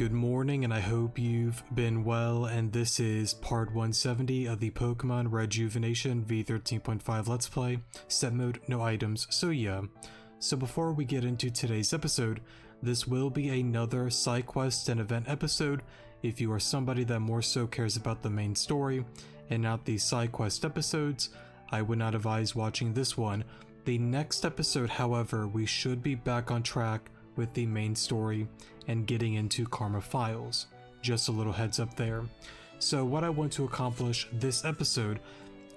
Good morning, and I hope you've been well, and this is part 170 of the Pokemon Rejuvenation V13.5 Let's Play, set mode, no items. So before we get into today's episode, this will be another side quest and event episode. If you are somebody that more so cares about the main story and not the side quest episodes, I would not advise watching this one. The next episode, however, we should be back on track with the main story and getting into Karma Files. Just a little heads up there. So what I want to accomplish this episode,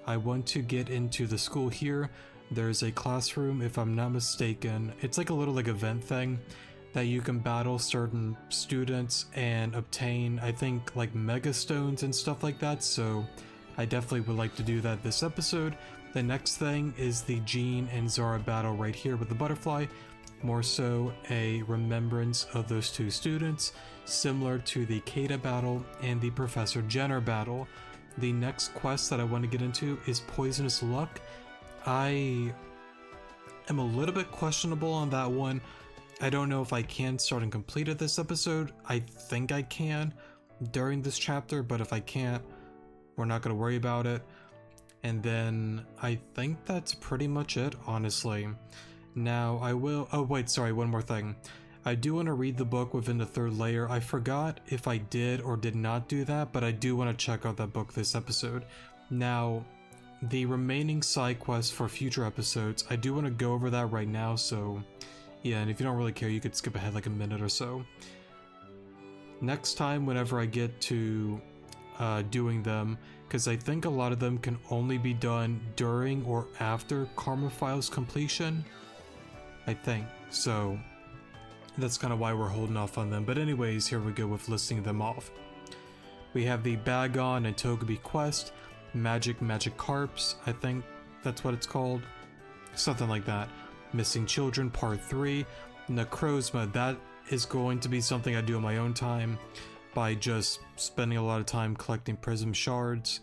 I want to get into the school here. There's a classroom, if I'm not mistaken. It's like a little event thing that you can battle certain students and obtain, I think, like mega stones and stuff like that. So I definitely would like to do that this episode. The next thing is the Jean and Xara battle right here with the butterfly. More so a remembrance of those two students, similar to the Kata battle and the Professor Jenner battle. The next quest that I want to get into is Poisonous Luck. I am a little bit questionable on that one. I don't know if I can start and complete it this episode. I think I can during this chapter, but if I can't, we're not going to worry about it. And then I think that's pretty much it, honestly. Now I will, oh wait, sorry, one more thing. I do want to read the book within the third layer. I forgot if I did or did not do that, but I do want to check out that book this episode. Now, the remaining side quests for future episodes, I do want to go over that right now, so yeah, and if you don't really care, you could skip ahead like a minute or so. Next time, whenever I get to doing them, because I think a lot of them can only be done during or after Karma Files completion, I think, so that's kind of why we're holding off on them. But anyways, here we go with listing them off. We have the Bagon and Togepi quest, Magikarps, I think that's what it's called, something like that. Missing Children Part 3, Necrozma, that is going to be something I do on my own time by just spending a lot of time collecting Prism Shards,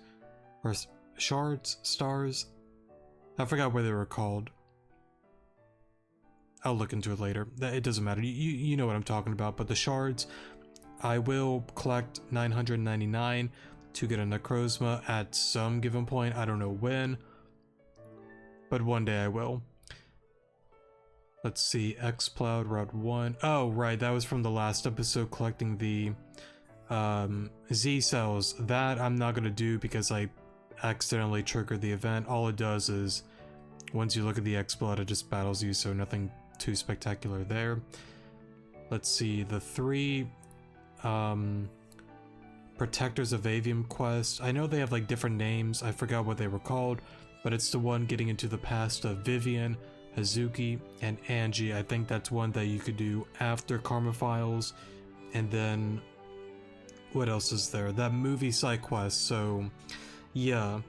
or Stars, I forgot what they were called. I'll look into it later. It doesn't matter. You know what I'm talking about. But the shards, I will collect 999 to get a Necrozma at some given point. I don't know when, but one day I will. Let's see. X-Cloud Route 1. Oh, right. That was from the last episode, collecting the Z cells. That I'm not going to do because I accidentally triggered the event. All it does is, once you look at the X-Blood, it just battles you, so nothing too spectacular there. Let's see, the 3 Protectors of Avium quest. I know they have like different names, I forgot what they were called, but it's the one getting into the past of Vivian, Hazuki, and Angie. I think that's one that you could do after Karma Files. And then what else is there? That movie side quest. So yeah,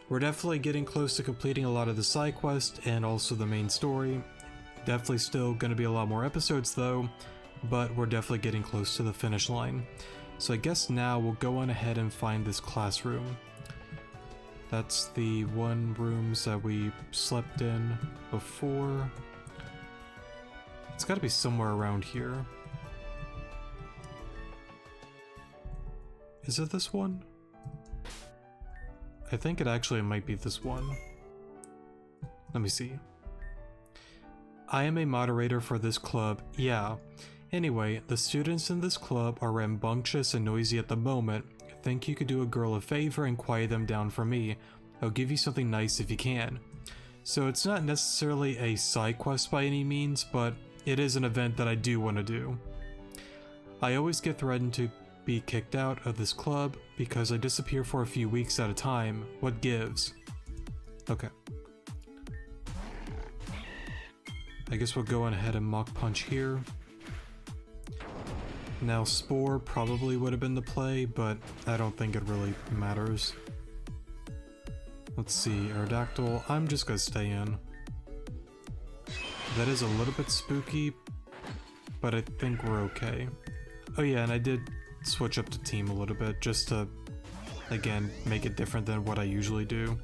we're definitely getting close to completing a lot of the side quest and also the main story. Definitely still going to be a lot more episodes though, but we're definitely getting close to the finish line. So I guess now we'll go on ahead and find this classroom. That's the one rooms that we slept in before. It's got to be somewhere around here. Is it this one? I think it actually might be this one. Let me see. I am a moderator for this club, yeah. Anyway, the students in this club are rambunctious and noisy at the moment. Think you could do a girl a favor and quiet them down for me. I'll give you something nice if you can. So it's not necessarily a side quest by any means, but it is an event that I do want to do. I always get threatened to be kicked out of this club because I disappear for a few weeks at a time. What gives? Okay. I guess we'll go on ahead and Mach Punch here. Now Spore probably would have been the play, but I don't think it really matters. Let's see, Aerodactyl, I'm just gonna stay in. That is a little bit spooky, but I think we're okay. Oh yeah, and I did switch up the team a little bit, just to, again, make it different than what I usually do.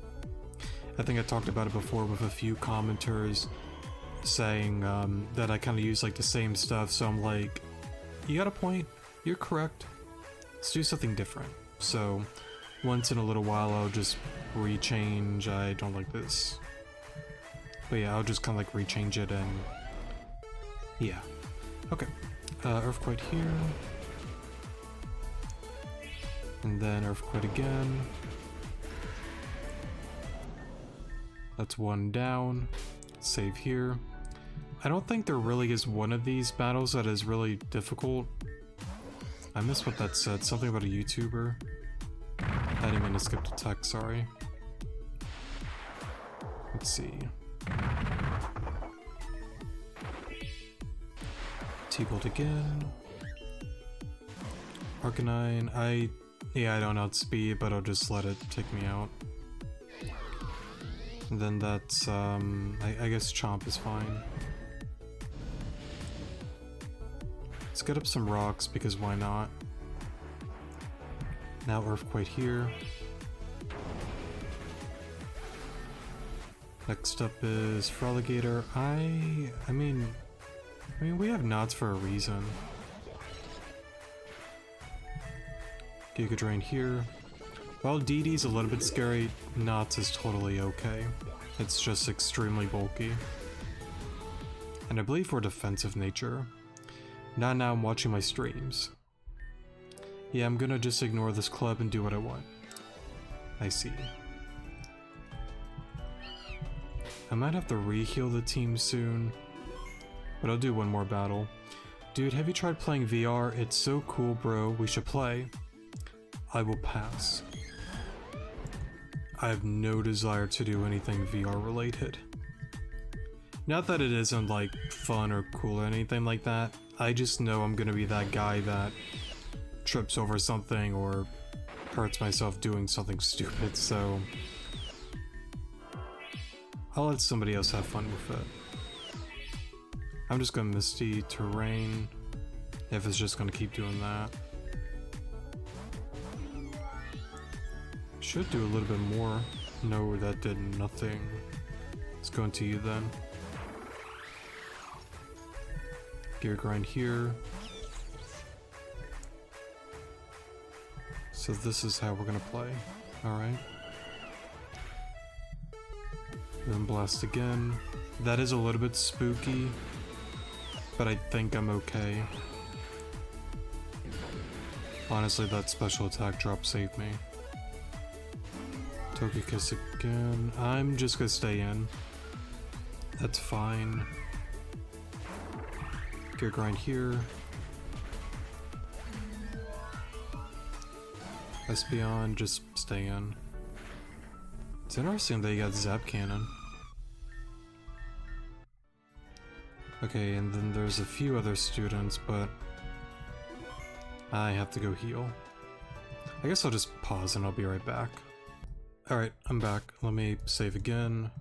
I think I talked about it before with a few commenters saying that I kind of use like the same stuff, so I'm like, you got a point, You're correct. Let's do something different. So, once in a little while I'll just rechange. I don't like this. But yeah, I'll just kind of like rechange it and... yeah. Okay. Earthquake here. And then Earthquake again. That's one down. Save here. I don't think there really is one of these battles that is really difficult. I missed what that said. Something about a YouTuber. I didn't mean to skip the text, sorry. Let's see. T-Bolt again. Arcanine. I don't outspeed, but I'll just let it take me out. And then that's, I guess Chomp is fine. Let's get up some rocks, because why not? Now Earthquake here. Next up is Froligator. I mean, we have knots for a reason. Giga Drain here. While DD's a little bit scary, knots is totally okay. It's just extremely bulky. And I believe we're defensive nature. Now I'm watching my streams. Yeah, I'm gonna just ignore this club and do what I want. I see. I might have to re-heal the team soon, but I'll do one more battle. Dude, have you tried playing VR? It's so cool, bro. We should play. I will pass. I have no desire to do anything VR related. Not that it isn't like fun or cool or anything like that. I just know I'm gonna be that guy that trips over something or hurts myself doing something stupid, so I'll let somebody else have fun with it. I'm just gonna Misty Terrain if it's just gonna keep doing that. Should do a little bit more. No, that did nothing. Let's go into you then. Gear Grind here. So this is how we're gonna play. Alright. Then Blast again. That is a little bit spooky, but I think I'm okay. Honestly, that special attack drop saved me. Togekiss again. I'm just gonna stay in. That's fine. Gear Grind here. Espeon, just stay in. It's interesting that you got Zap Cannon. Okay, and then there's a few other students, but I have to go heal. I guess I'll just pause and I'll be right back. Alright, I'm back. Let me save again.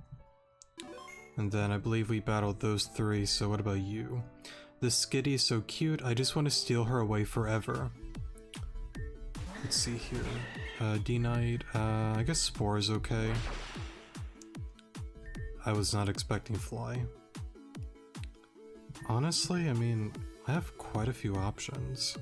And then I believe we battled those three, so what about you? This Skitty is so cute, I just want to steal her away forever. Let's see here. D-Knight, I guess Spore is okay. I was not expecting Fly. Honestly, I mean, I have quite a few options.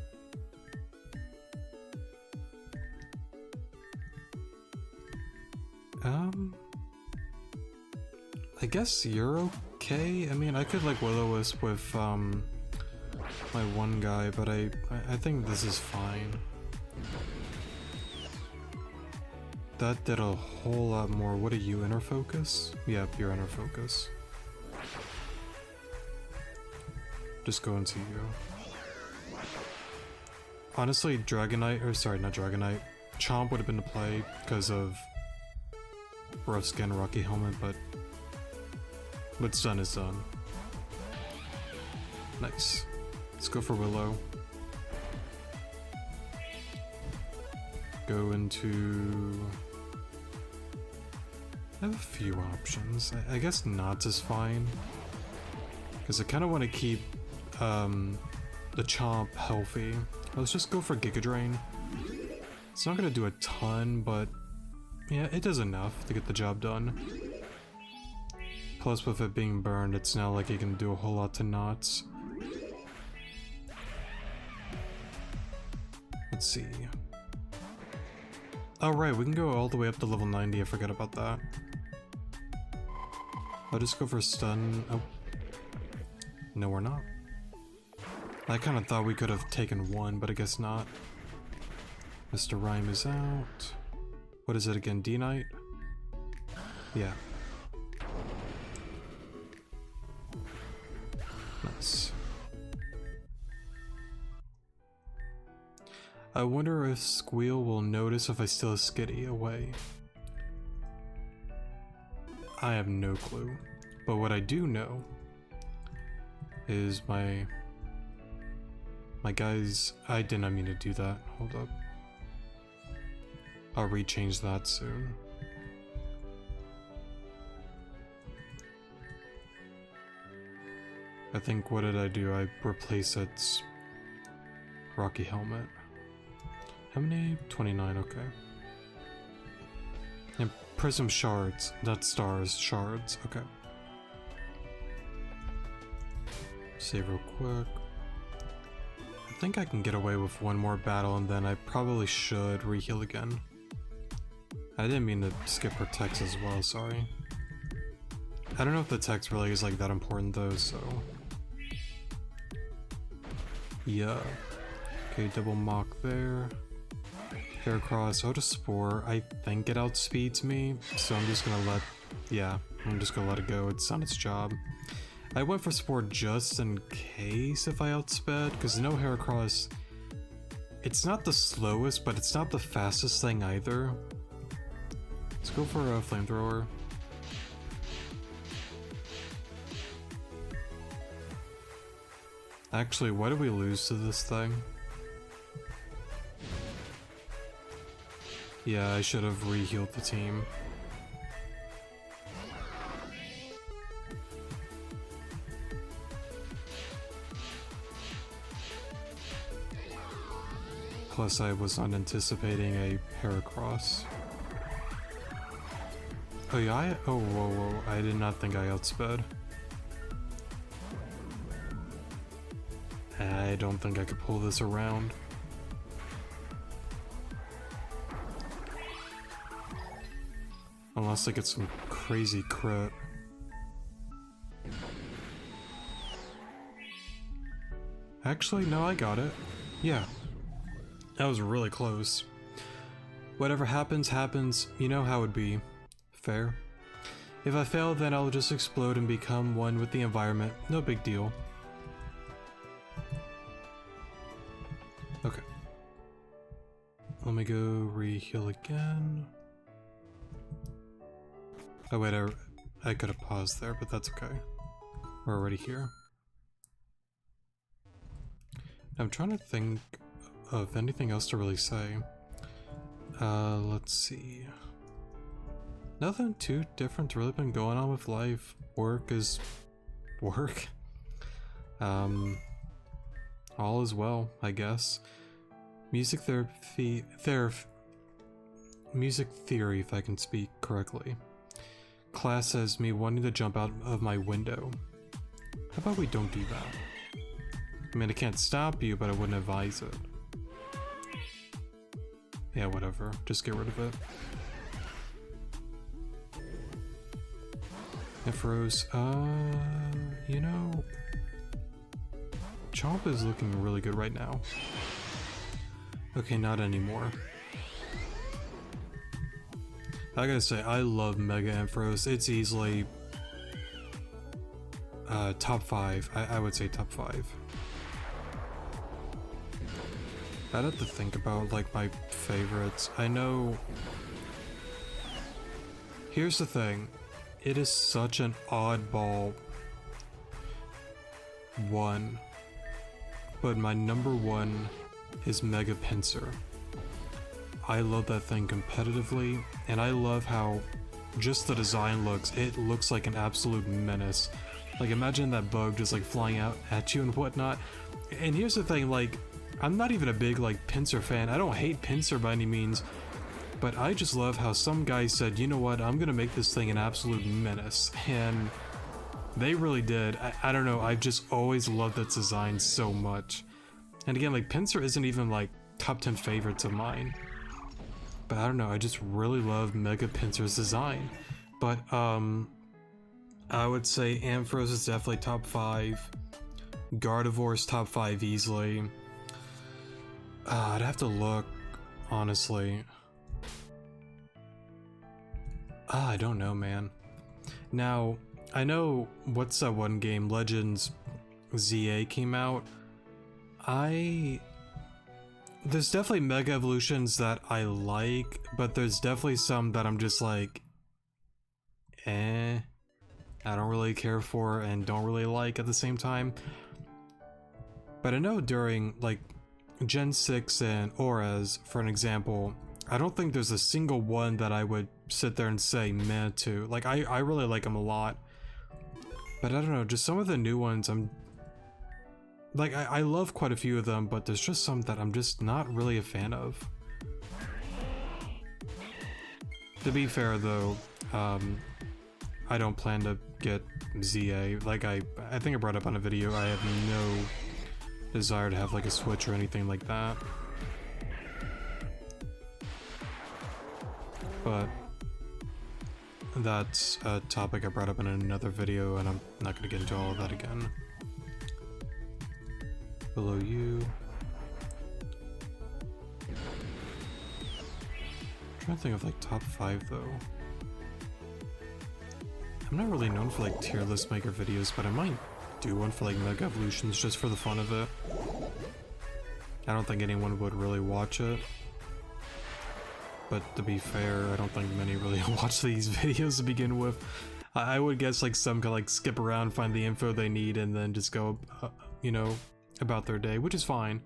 I guess you're okay. I mean, I could like Will-O-Wisp with my one guy, but I think this is fine. That did a whole lot more. What are you, Inner Focus? Yep, you're Inner Focus. Just go into you. Honestly, Dragonite, or sorry, not Dragonite, Chomp would have been the play because of Rough Skin, Rocky Helmet, but what's done is done. Nice. Let's go for Willow. Go into... I have a few options. I guess Knots is fine. Because I kind of want to keep the Chomp healthy. Let's just go for Giga Drain. It's not going to do a ton, but yeah, it does enough to get the job done. Plus with it being burned, it's not like you can do a whole lot to Knots. Let's see. Oh right, we can go all the way up to level 90, I forgot about that. I'll just go for stun. Oh. No, we're not. I kind of thought we could have taken one, but I guess not. Mr. Rhyme is out. What is it again? D-Knight? Yeah. Nice. I wonder if Squeal will notice if I steal a Skitty away. I have no clue. But what I do know is my guys... I did not mean to do that. Hold up. I'll rechange that soon. I think, what did I do? I replaced its Rocky helmet. How many? 29, okay. And Prism shards, not stars, shards, okay. Save real quick. I think I can get away with one more battle and then I probably should reheal again. I didn't mean to skip her text as well, sorry. I don't know if the text really is like that important though, so... Yeah. Okay, double mock there. Heracross, Oda Spore, I think it outspeeds me, so I'm just gonna let... Yeah, I'm just gonna let it go, it's done its job. I went for Spore just in case if I outsped, because no Heracross... It's not the slowest, but it's not the fastest thing either. Let's go for a Flamethrower. Actually, why did we lose to this thing? Yeah, I should have re-healed the team. Plus, I was not anticipating a Heracross. Oh yeah, oh whoa, I did not think I outsped. I don't think I could pull this around. Unless I get some crazy crit. Actually, no, I got it. Yeah. That was really close. Whatever happens, happens. You know how it'd be. Fair. If I fail, then I'll just explode and become one with the environment. No big deal. Okay. Let me go re-heal again. Oh wait, I could have paused there, but that's okay. We're already here. I'm trying to think of anything else to really say. Let's see. Nothing too different's really been going on with life. Work is work. All is well, I guess. Music theory, if I can speak correctly. Class has me wanting to jump out of my window. How about we don't do that? I mean, I can't stop you, but I wouldn't advise it. Yeah, whatever. Just get rid of it. Nephros, you know... Chomp is looking really good right now. Okay, not anymore. I gotta say, I love Mega Ampharos. It's easily... top 5. I would say top 5. I'd have to think about, like, my favorites. I know... Here's the thing. It is such an oddball one. But my number one is Mega Pinsir. I love that thing competitively, and I love how just the design looks. It looks like an absolute menace. Like, imagine that bug just like flying out at you and whatnot. And here's the thing, like, I'm not even a big like Pinsir fan. I don't hate Pinsir by any means, but I just love how some guy said, you know what, I'm gonna make this thing an absolute menace. And they really did. I don't know, I've just always loved that design so much. And again, like, Pinsir isn't even like top 10 favorites of mine. But I don't know, I just really love Mega Pinsir's design. But I would say Ampharos is definitely top 5. Gardevoir's top 5 easily. I'd have to look, honestly. I don't know, man. Now, I know, what's that one game, Legends ZA came out. There's definitely Mega Evolutions that I like, but there's definitely some that I'm just like, I don't really care for and don't really like at the same time. But I know during, like, Gen 6 and Auras, for an example, I don't think there's a single one that I would sit there and say meh to. Like, I really like them a lot. But I don't know, just some of the new ones, I love quite a few of them, but there's just some that I'm just not really a fan of. To be fair though, I don't plan to get ZA. Like I think I brought up on a video, I have no desire to have like a Switch or anything like that. But that's a topic I brought up in another video, and I'm not going to get into all of that again. Below you. I'm trying to think of like top 5 though. I'm not really known for like tier list maker videos, but I might do one for like Mega Evolutions just for the fun of it. I don't think anyone would really watch it. But to be fair, I don't think many really watch these videos to begin with. I would guess like some can like skip around, find the info they need, and then just go, you know, about their day, which is fine.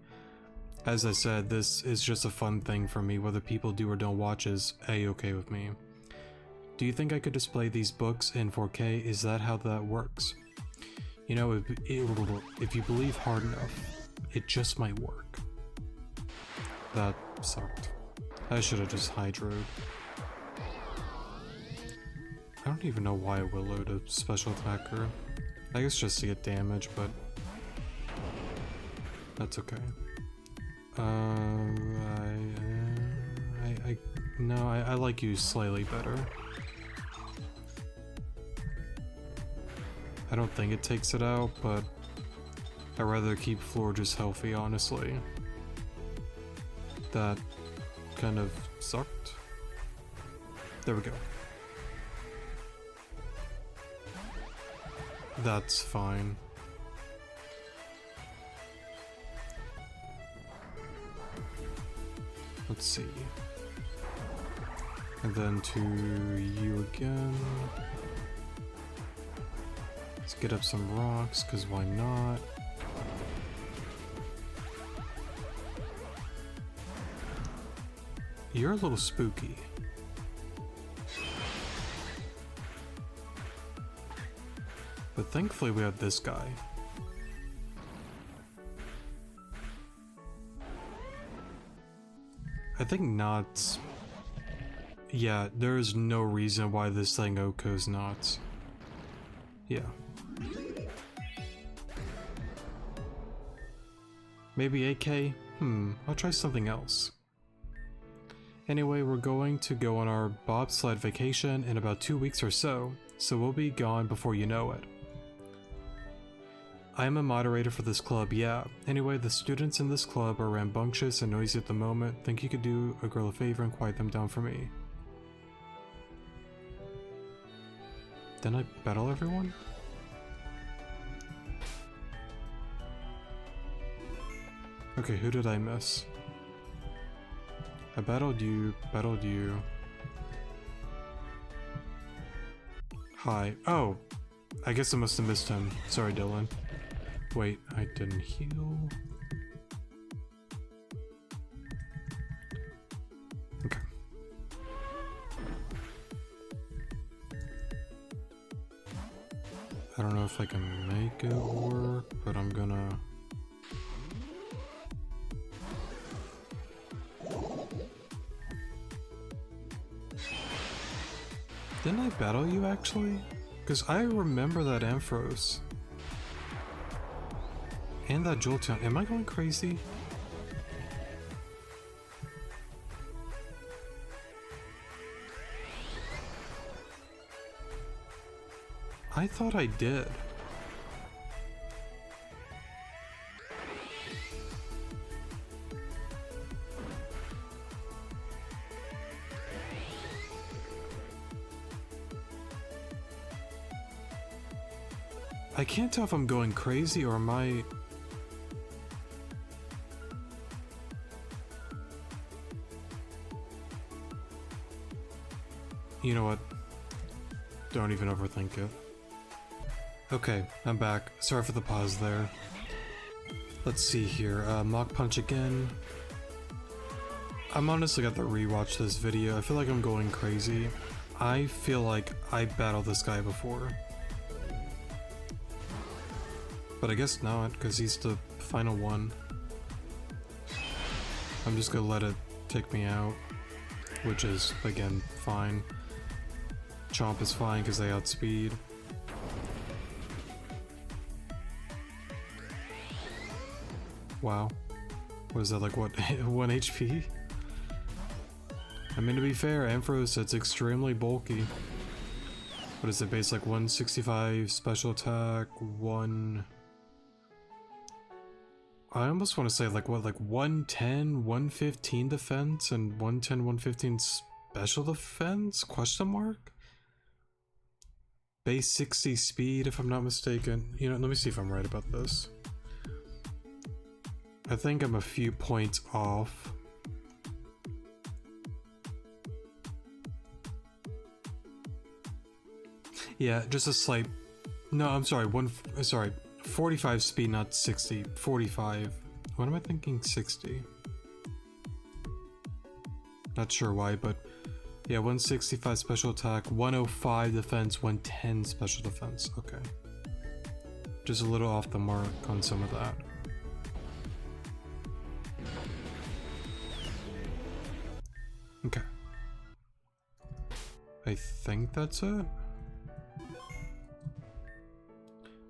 As I said, this is just a fun thing for me. Whether people do or don't watch is a-okay with me. Do you think I could display these books in 4K? Is that how that works? You know, if you believe hard enough, it just might work. That sucked. I should have just hydroed. I don't even know why I willowed a special attacker. I guess just to get damage, but that's okay. I like you slightly better. I don't think it takes it out, but I'd rather keep Floor just healthy, honestly. That kind of sucked. There we go. That's fine. Let's see. And then to you again. Let's get up some rocks, because why not? You're a little spooky. But thankfully we have this guy. I think knots. Yeah, there is no reason why this thing OHKOs knots. Yeah. Maybe AK? I'll try something else. Anyway, we're going to go on our bobsled vacation in about 2 weeks or so we'll be gone before you know it. I am a moderator for this club, yeah. Anyway, the students in this club are rambunctious and noisy at the moment. Think you could do a girl a favor and quiet them down for me? Didn't I battle everyone? Okay, who did I miss? I battled you, Hi. Oh! I guess I must have missed him. Sorry, Dylan. Wait, I didn't heal. Okay. I don't know if I can make it work, but I'm gonna... Didn't I battle you actually? Because I remember that Ampharos. And that Jolteon. Am I going crazy? I thought I did. I can't tell if I'm going crazy or am I... You know what? Don't even overthink it. Okay, I'm back. Sorry for the pause there. Let's see here. Mach Punch again. I'm honestly got to rewatch this video. I feel like I'm going crazy. I feel like I battled this guy before. But I guess not, because he's the final one. I'm just gonna let it take me out, which is, again, fine. Chomp is fine because they outspeed. Wow. What is that, like, what, 1 HP? I mean, to be fair, Ampharos, it's extremely bulky. What is it, base like 165 special attack, 1... I almost want to say like what, like 110, 115 defense and 110, 115 special defense? Question mark? Base 60 speed, if I'm not mistaken. You know, let me see if I'm right about this. I think I'm a few points off. Yeah, just a slight... No, I'm sorry, 45 speed, not 60. 45. What am I thinking? 60. Not sure why, but yeah, 165 special attack, 105 defense, 110 special defense. Okay. Just a little off the mark on some of that. Okay. I think that's it.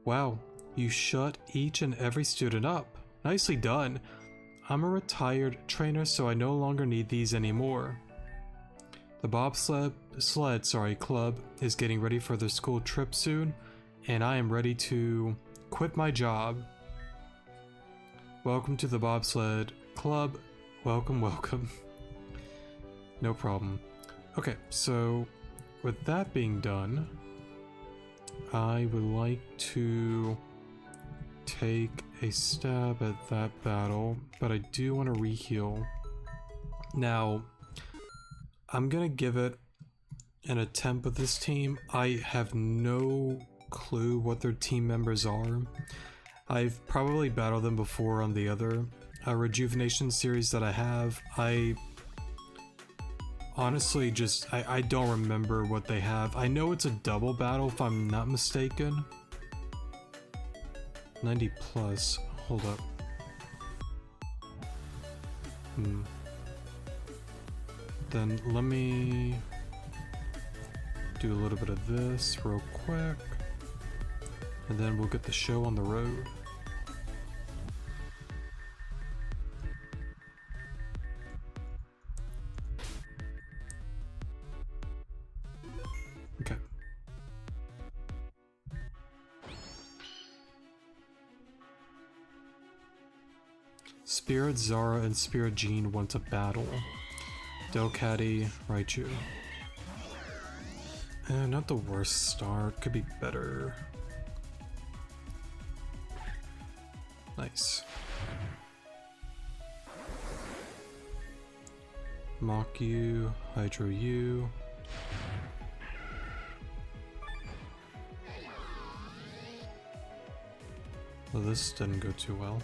Wow. You shut each and every student up. Nicely done. I'm a retired trainer, so I no longer need these anymore. The bobsled club is getting ready for their school trip soon, and I am ready to quit my job. Welcome to the bobsled club. Welcome, welcome. No problem. Okay, so with that being done, I would like to take a stab at that battle, but I do want to reheal. Now, I'm gonna give it an attempt with this team. I have no clue what their team members are. I've probably battled them before on the other Rejuvenation series that I have. I honestly just, I don't remember what they have. I know it's a double battle if I'm not mistaken. 90 plus. Hold up. Then let me do a little bit of this real quick, and then we'll get the show on the road. Okay. Spirit Xara and Spirit Jean want to battle. Delcatty, Raichu. Not the worst start, could be better. Nice. Mock U, Hydro U. Well, this didn't go too well.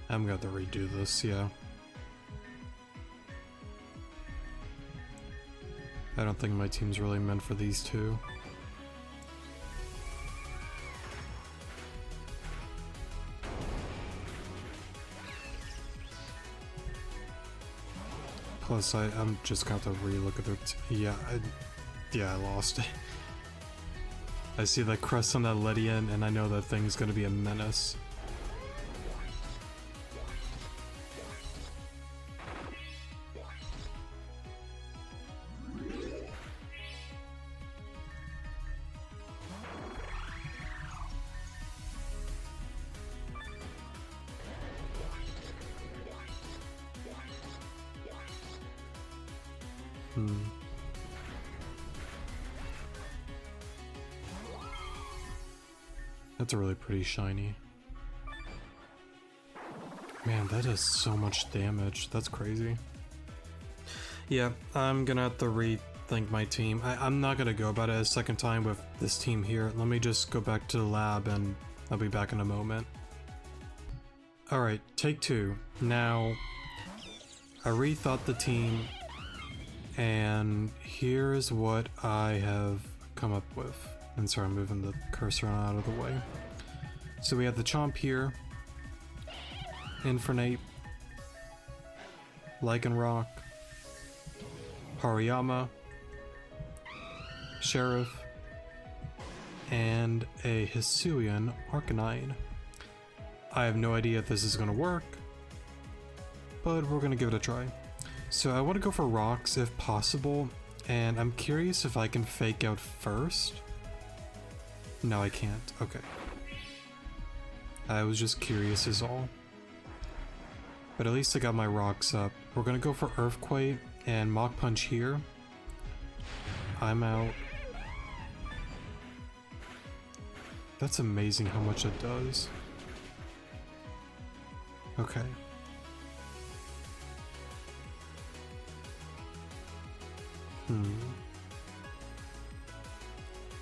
I'm gonna have to redo this, yeah. I don't think my team's really meant for these two. Plus, I'm just gonna have to re-look at their yeah, I lost. I see that crest on that Lydian, and I know that thing's gonna be a menace. That's a really pretty shiny. Man, that does so much damage. That's crazy. Yeah, I'm gonna have to rethink my team. I'm not gonna go about it a second time with this team here. Let me just go back to the lab and I'll be back in a moment. Alright, take two. Now, I rethought the team, and here's what I have come up with. And sorry, I'm moving the cursor out of the way. So we have the Chomp here, Infernape, Lycanroc, Hariyama, Sheriff, and a Hisuian Arcanine. I have no idea if this is going to work, but we're going to give it a try. So I want to go for rocks if possible, and I'm curious if I can fake out first. No, I can't. Okay. I was just curious is all. But at least I got my rocks up. We're gonna go for Earthquake and Mach Punch here. I'm out. That's amazing how much it does. Okay.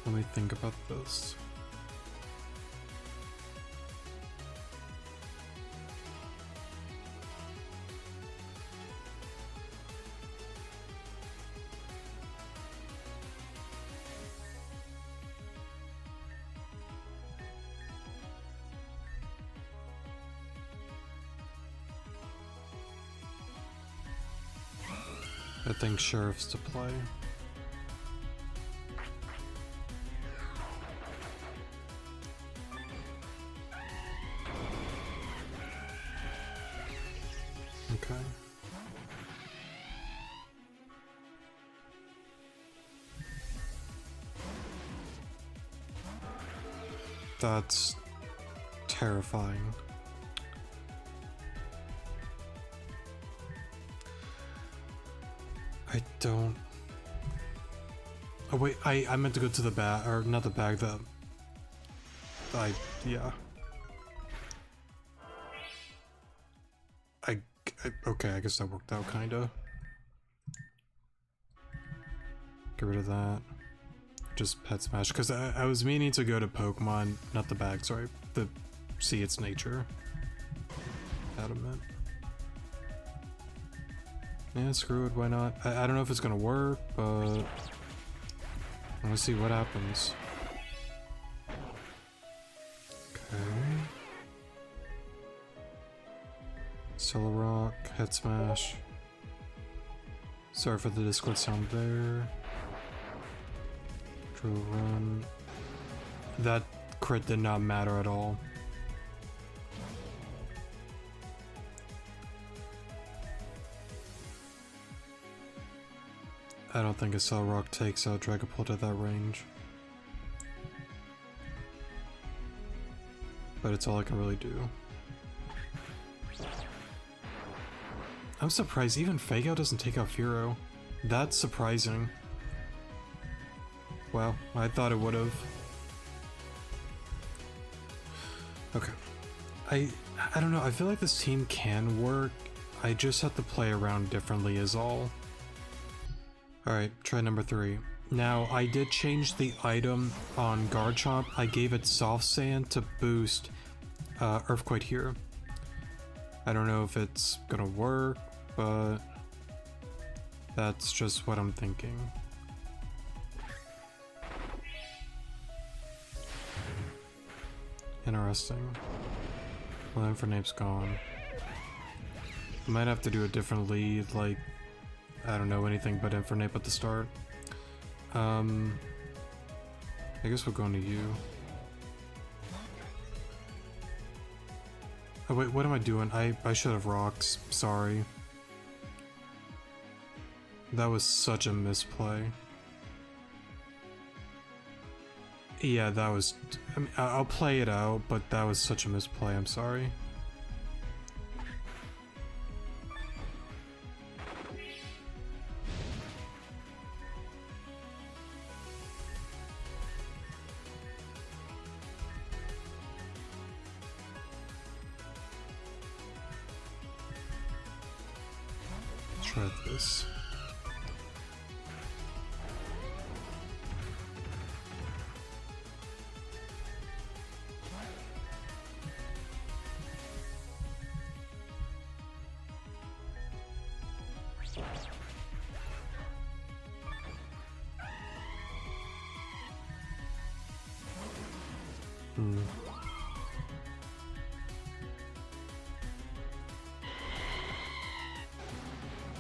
Let me think about this. I think Sheriff's to play. Okay. That's terrifying. I don't... Oh wait, I meant to go to the bag, or not the bag, yeah. Okay, I guess that worked out kinda. Get rid of that. Just pet smash, because I was meaning to go to Pokemon, not the bag, sorry, to see its nature. Adamant. Yeah, screw it, why not? I don't know if it's gonna work, but I wanna see what happens. Okay. Solrock, Head Smash. Sorry for the Discord sound there. Drill Run. That crit did not matter at all. I don't think a Solrock takes out Dragapult at that range. But it's all I can really do. I'm surprised even Fake Out doesn't take out Furo. That's surprising. Wow, I thought it would've. Okay. I don't know, I feel like this team can work. I just have to play around differently is all. Alright, try number 3. Now, I did change the item on Garchomp. I gave it Soft Sand to boost Earthquake here. I don't know if it's gonna work, but that's just what I'm thinking. Interesting. Well, Infernape's gone. I might have to do a different lead, like I don't know anything but Infernape at the start. I guess we're going to you. Oh wait, what am I doing? I should have rocks. Sorry. That was such a misplay. Yeah, that was... I mean, I'll play it out, but that was such a misplay. I'm sorry. Try this.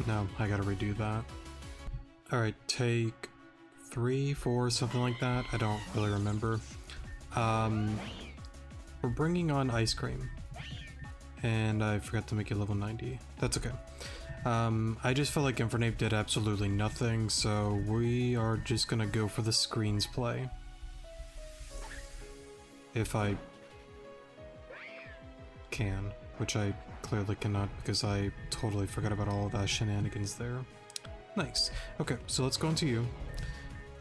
No, I gotta redo that. Alright, take 3, 4, something like that. I don't really remember. We're bringing on Ice Cream. And I forgot to make it level 90. That's okay. I just felt like Infernape did absolutely nothing, so we are just gonna go for the screens play. If I can, which I clearly cannot because I totally forgot about all of that shenanigans there. Nice. Okay, so let's go into you.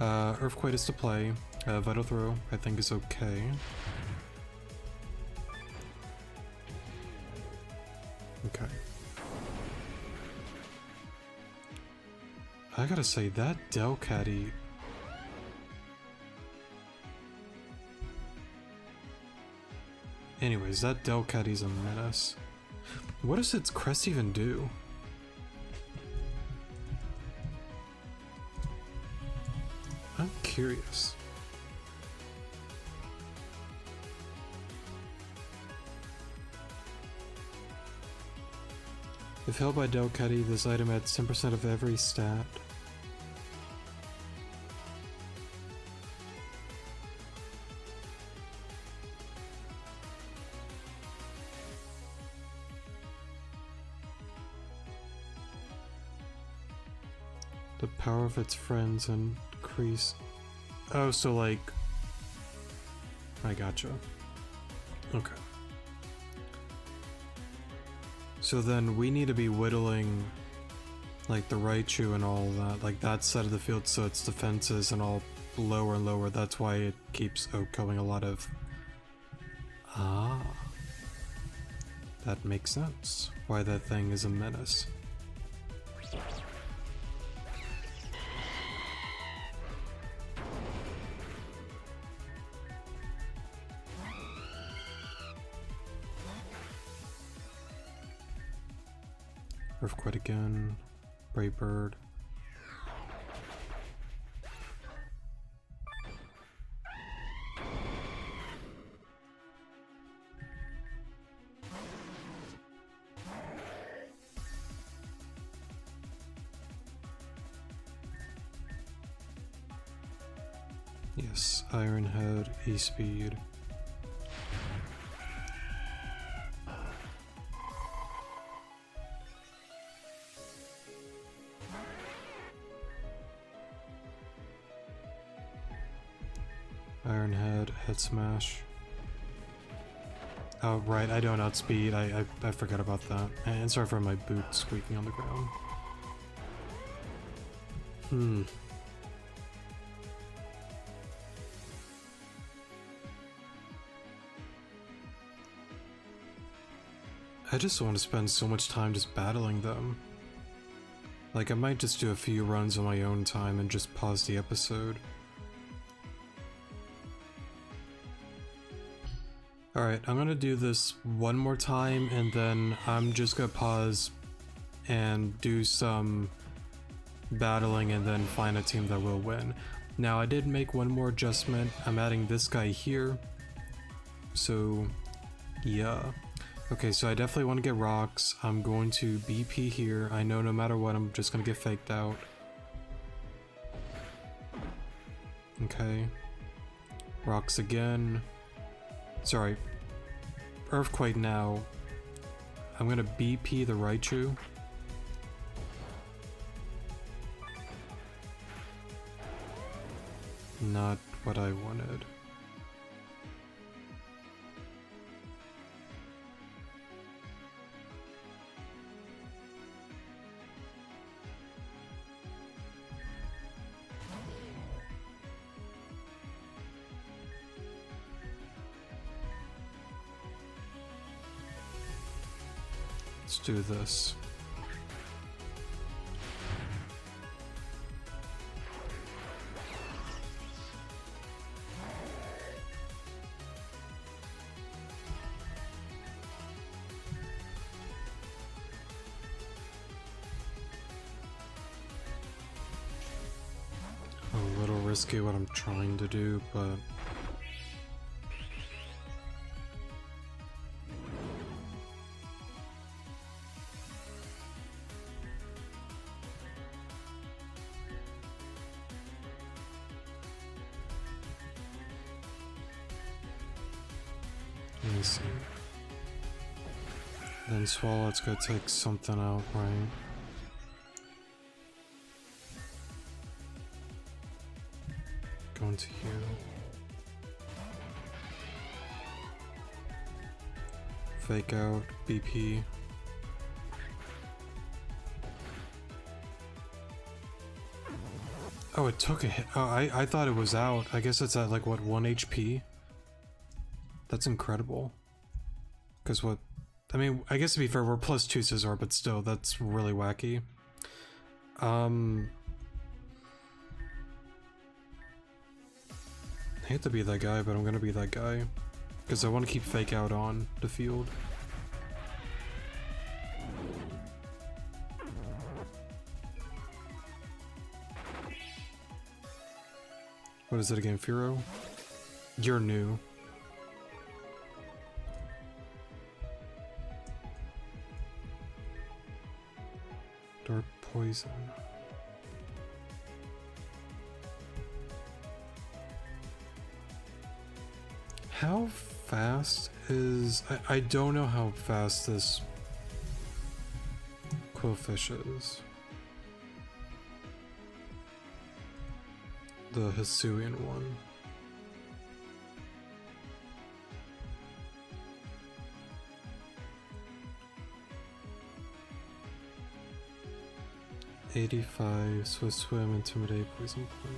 Earthquake is to play. Vital Throw, I think, is okay. Okay. I gotta say, that Delcatty... Anyways, that Delcatty's a menace. What does its crest even do? I'm curious. If held by Delcatty, this item adds 10% of every stat. The power of its friends increase. Oh, so like... I gotcha. Okay. So then we need to be whittling like the Raichu and all that, like that side of the field, so its defenses and all lower and lower. That's why it keeps OHKOing a lot of... Ah. That makes sense. Why that thing is a menace. Earthquake again. Brave Bird. Yes, Iron Head, E-Speed. Iron Head, Head Smash. Oh right, I don't outspeed. I forgot about that. And sorry for my boot squeaking on the ground. I just want to spend so much time just battling them. Like, I might just do a few runs on my own time and just pause the episode. Alright, I'm gonna do this one more time and then I'm just gonna pause and do some battling and then find a team that will win. Now, I did make one more adjustment. I'm adding this guy here. So, yeah. Okay, so I definitely want to get rocks. I'm going to BP here. I know no matter what, I'm just going to get faked out. Okay. Rocks again. Sorry. Earthquake now. I'm going to BP the Raichu. Not what I wanted. Let's do this. A little risky what I'm trying to do, but let me see. Then Swallow, go take something out, right? Going to you. Fake out, BP. Oh, it took a hit. Oh, I thought it was out. I guess it's at like, what, 1 HP? That's incredible. Because what... I mean, I guess to be fair, we're +2 Scizor, but still, that's really wacky. I hate to be that guy, but I'm gonna be that guy. Because I want to keep Fake Out on the field. What is it again, Firo? You're new. Dark Poison. How fast is... I don't know how fast this Quillfish is. The Hisuian one. $85, Swift Swim, Intimidate, Poison Point.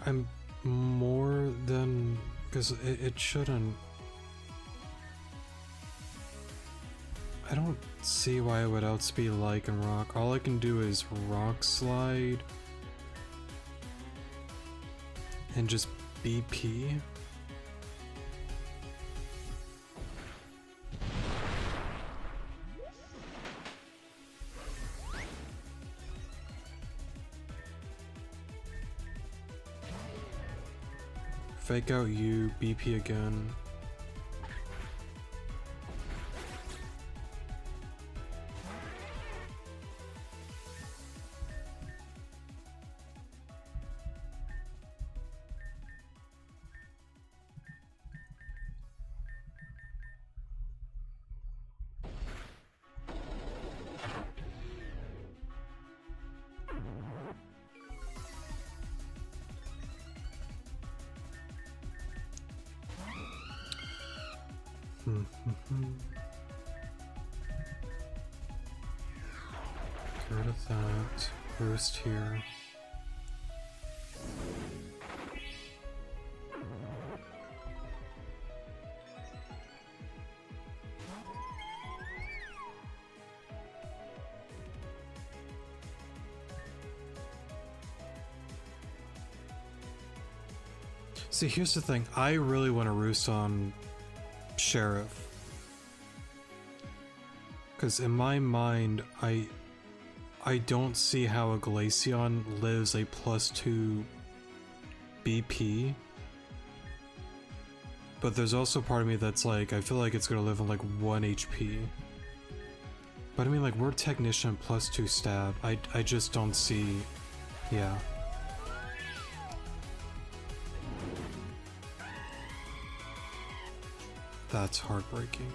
I'm more than... because it shouldn't... I don't see why it would outspeed Lycan Rock. All I can do is Rock Slide and just BP. Fake out you, BP again. Get rid of that. Roost here. See, here's the thing. I really want to roost on Sheriff. Because in my mind, I don't see how a Glaceon lives a +2 BP. But there's also part of me that's like, I feel like it's gonna live on like 1 HP. But I mean, like, we're Technician +2 stab. I just don't see... yeah. That's heartbreaking.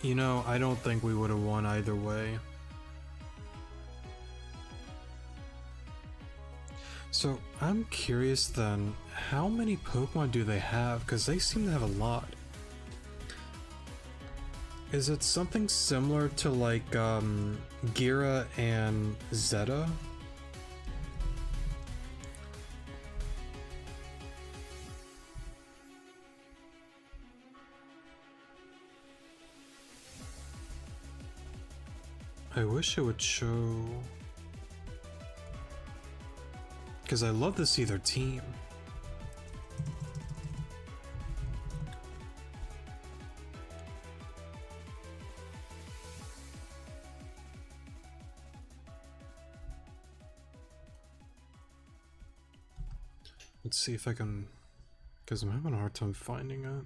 You know, I don't think we would have won either way. So, I'm curious then, how many Pokemon do they have? Because they seem to have a lot. Is it something similar to like Xara and Zeta? I wish it would show, because I love to see their team. Let's see if I can, because I'm having a hard time finding it.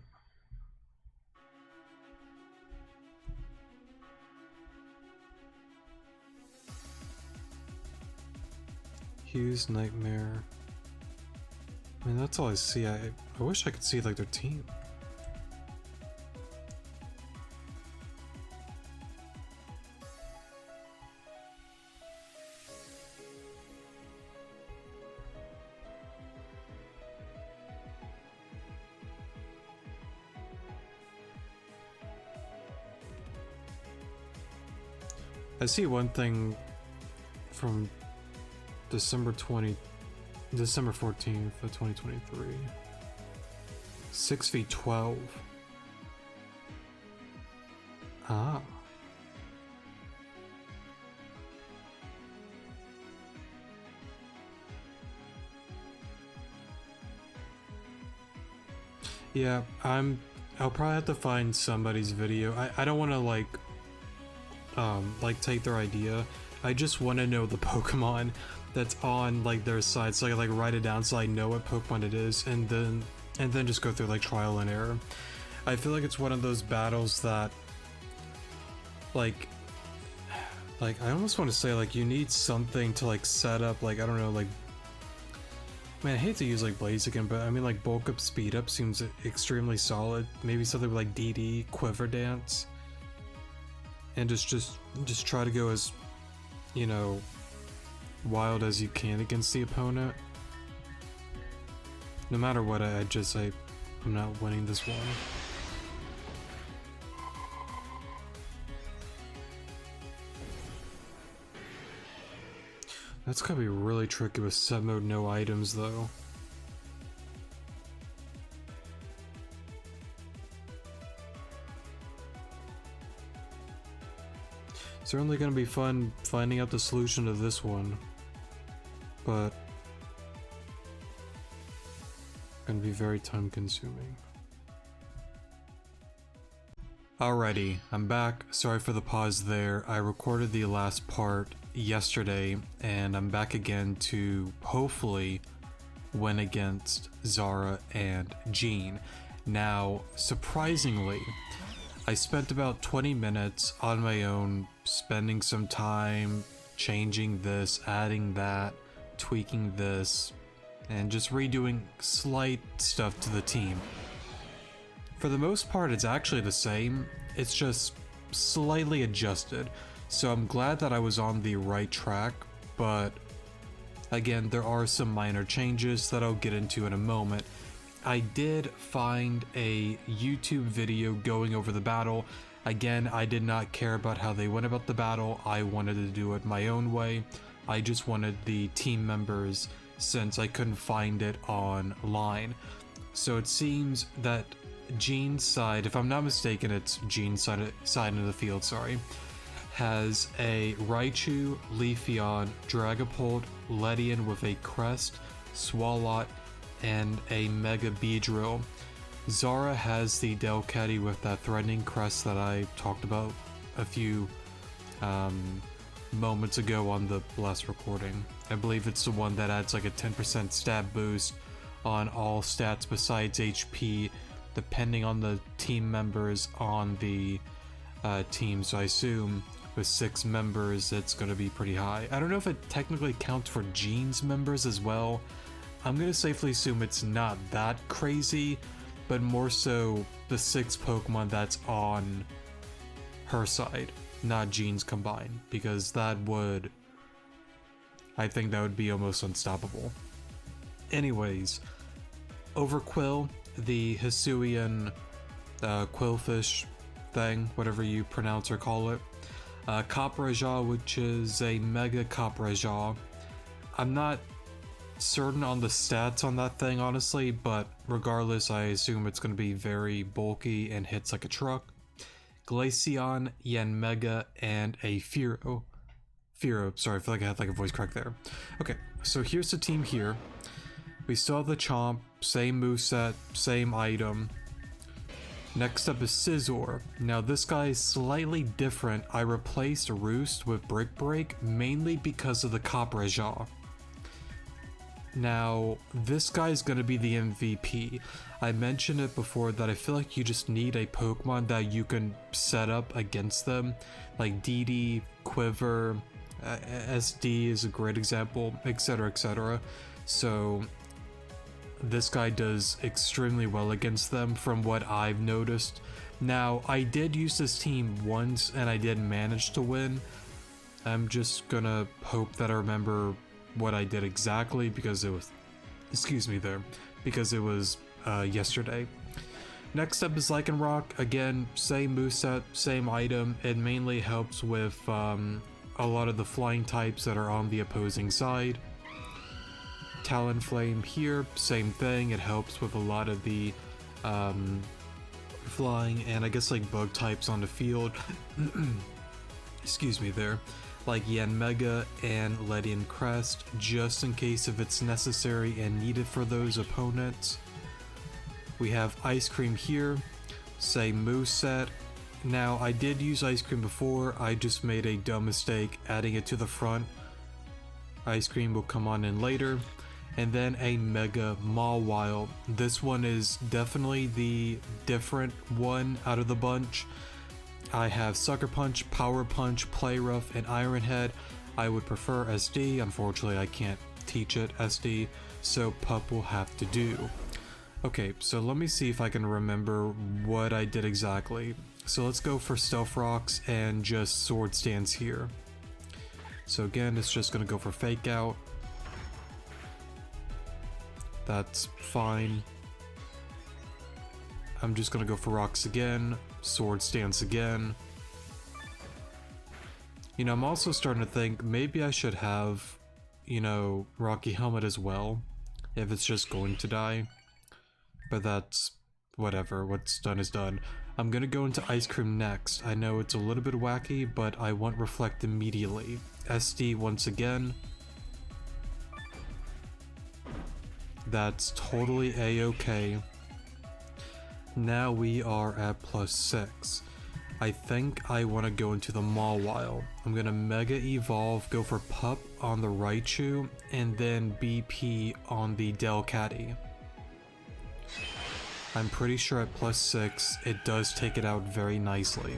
Hughes, Nightmare. I mean, that's all I see. I wish I could see like their team. I see one thing from December 14th of 2023. 6v12. Ah. Yeah, I'll probably have to find somebody's video. I don't want to like take their idea. I just want to know the Pokemon that's on like their side, so I can like write it down so I know what Pokemon it is, and then just go through like trial and error. I feel like it's one of those battles that like I almost want to say like you need something to like set up, like I don't know, like, man, I hate to use like Blaziken, but I mean like bulk up, speed up seems extremely solid. Maybe something like DD, Quiver Dance, and just try to go as, you know, wild as you can against the opponent. No matter what, I'm not winning this one. That's gonna be really tricky with set mode, no items though. Certainly gonna be fun finding out the solution to this one, but gonna be very time consuming. Alrighty, I'm back. Sorry for the pause there. I recorded the last part yesterday, and I'm back again to hopefully win against Xara and Jean. Now, surprisingly, I spent about 20 minutes on my own, spending some time changing this, adding that, tweaking this, and just redoing slight stuff to the team. For the most part, it's actually the same, it's just slightly adjusted, so I'm glad that I was on the right track, but again, there are some minor changes that I'll get into in a moment. I did find a YouTube video going over the battle. Again, I did not care about how they went about the battle. I wanted to do it my own way. I just wanted the team members, since I couldn't find it online. So it seems that Jean's side, if I'm not mistaken, it's Jean's side of the field, sorry, has a Raichu, Leafeon, Dragapult, Ledian with a Crest, Swalot, and a Mega Beedrill. Xara has the Delcatty with that threatening crest that I talked about a few moments ago on the last recording. I believe it's the one that adds like a 10% stat boost on all stats besides HP, depending on the team members on the team. So I assume with 6 members, it's going to be pretty high. I don't know if it technically counts for Jean's members as well. I'm going to safely assume it's not that crazy, but more so the 6 Pokemon that's on her side, not Jean's combined, because that would, I think that would be almost unstoppable. Anyways, Overquill, the Hisuian quillfish thing, whatever you pronounce or call it. Coprajaw, which is a Mega Coprajaw. I'm not certain on the stats on that thing, honestly, but regardless, I assume it's going to be very bulky and hits like a truck. Glaceon, Yanmega, and a Fearow. Sorry, I feel like I had like a voice crack there. Okay, so here's the team here. We still have the Chomp, same moveset, same item. Next up is Scizor. Now this guy is slightly different. I replaced Roost with Brick Break mainly because of the Coprajaw. Now, this guy's gonna be the MVP. I mentioned it before that I feel like you just need a Pokemon that you can set up against them. Like DD, Quiver, SD is a great example, etc, etc. So, this guy does extremely well against them from what I've noticed. Now, I did use this team once and I did manage to win. I'm just gonna hope that I remember what I did exactly because it was, because it was yesterday. Next up is Lycanroc. Again, same moveset, same item. It mainly helps with a lot of the flying types that are on the opposing side. Talonflame here, same thing. It helps with a lot of the flying and I guess like bug types on the field. Excuse me there. Like Yanmega and Ledian Crest, just in case if it's necessary and needed for those opponents. We have Ice Cream here, same moveset. Now, I did use Ice Cream before, I just made a dumb mistake adding it to the front. Ice Cream will come on in later. And then a Mega Mawile. This one is definitely the different one out of the bunch. I have Sucker Punch, Power Punch, Play Rough, and Iron Head. I would prefer SD. Unfortunately, I can't teach it SD, so Pup will have to do. Okay, so let me see if I can remember what I did exactly. So let's go for Stealth Rocks and just Sword Stance here. So again, it's just gonna go for Fake Out. That's fine. I'm just gonna go for Rocks again, Sword Stance again. You know, I'm also starting to think maybe I should have, you know, Rocky Helmet as well, if it's just going to die. But that's whatever, what's done is done. I'm gonna go into Ice Cream next. I know it's a little bit wacky, but I want Reflect immediately. SD once again. That's totally a-okay. Now we are at +6. I think I want to go into the Mawile. I'm gonna Mega Evolve, go for Pup on the Raichu, and then BP on the Delcatty. I'm pretty sure at +6, it does take it out very nicely.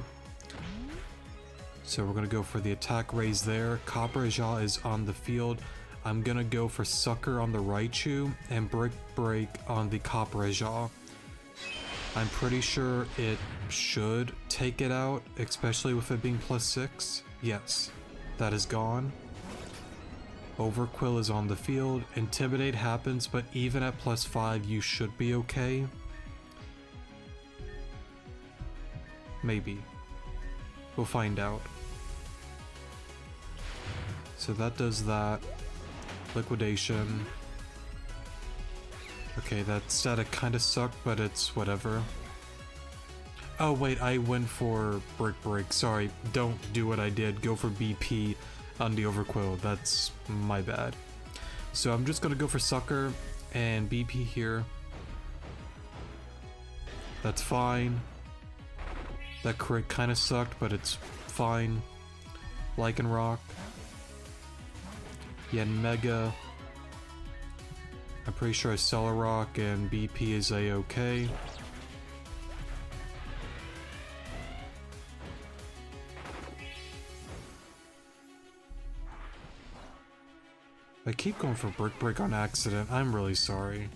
So we're gonna go for the attack raise there. Coprajaw is on the field. I'm gonna go for Sucker on the Raichu and Brick Break on the Coprajaw. I'm pretty sure it should take it out, especially with it being +6. Yes, that is gone. Overquill is on the field. Intimidate happens, but even at +5, you should be okay. Maybe. We'll find out. So that does that. Liquidation. Okay, that static kind of sucked, but it's whatever. Oh wait, I went for Brick. Sorry, don't do what I did. Go for BP on the Overquill. That's my bad. So I'm just gonna go for Sucker and BP here. That's fine. That crit kind of sucked, but it's fine. Lycanroc. Mega. I'm pretty sure Celerock and BP is a-okay. I keep going for Brick on accident. I'm really sorry.